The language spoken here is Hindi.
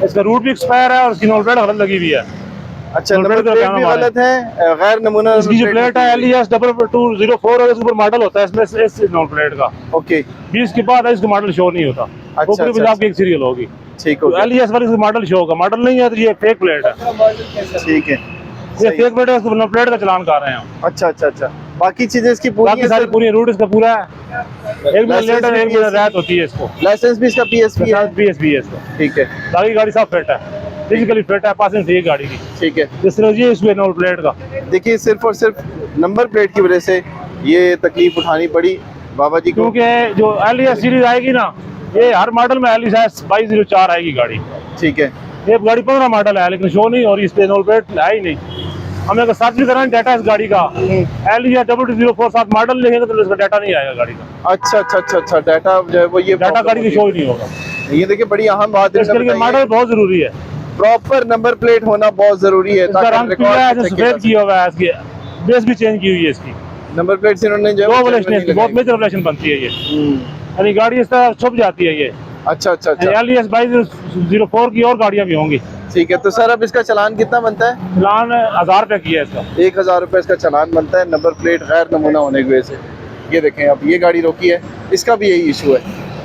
इसका रूट भी एक्सपायर है और इसकी नंबर प्लेट गलत लगी हुई है। अच्छा, नंबर प्लेट भी गलत है, गैर नमूना। इसकी जो प्लेट है LES 2204 और इसके ऊपर मॉडल होता है इसमें इस नंबर प्लेट का। ओके, 20 के बाद इसका मॉडल शो नहीं होता। अच्छा, ऊपरी अच्छा, पंजाब की एक सीरियल होगी। ठीक तो है, LES वाली मॉडल शो होगा, मॉडल नहीं है तो ये फेक प्लेट है। ठीक है, ये फेक प्लेट है, इसको नंबर प्लेट का चलान कर रहे हैं हम। अच्छा अच्छा अच्छा। बाकी चीजें इसकी पूरी बाकी है सारी सर? पूरी रूट इसका पूरा है। एक महीना लेट है, एक महीना राहत होती है इसको। लाइसेंस भी इसका PSP है? PSP है इसका। ठीक है, बाकी गाड़ी सब फिट है, फिजिकली फिट है, पासिंग ठीक है गाड़ी की। ठीक है। जिस तरह ये इसमें नंबर प्लेट का देखिए, सिर्फ और सिर्फ नंबर प्लेट की वजह से ये तकलीफ उठानी पड़ी बाबा जी को। क्योंकि जो LES सीरीज आएगी ना, ये हर मॉडल में LES 2204 आएगी गाड़ी। ठीक है, ये गाड़ी 15 मॉडल है लेकिन शो नहीं और इस पे नंबर प्लेट है ही नहीं। हमें अगर सर्च भी कराना डाटा इस गाड़ी का LES 2204 मॉडल लिखेंगे तो इसका डाटा नहीं आएगा गाड़ी का। अच्छा अच्छा अच्छा अच्छा। डाटा जो है वो ये डाटा गाड़ी की शो ही नहीं होगा। ये देखिए, बड़ी अहम बात है। इसके लिए मॉडल बहुत जरूरी है। प्रॉपर नंबर प्लेट होना बहुत जरूरी है। इसका रंग पीला है, सफेद किया हुआ है, इसकी बेस भी चेंज की हुई है। इसकी नंबर प्लेट से इन्होंने जो दो वैल्यूशन है, इसकी बहुत मेजर वैल्यूशन बनती है ये। यानी गाड़ी इस तरह छुप जाती है ये। अच्छा अच्छा अच्छा। LES 2204 की और गाड़ियां भी होंगी। ठीक है, तो सर अब इसका चालान कितना बनता है? चालान 1000 रुपये की है इसका। 1000 रुपये इसका चालान बनता है, नंबर प्लेट गैर नमूना होने की वजह से। ये देखें, अब ये गाड़ी रोकी है, इसका भी यही इशू है।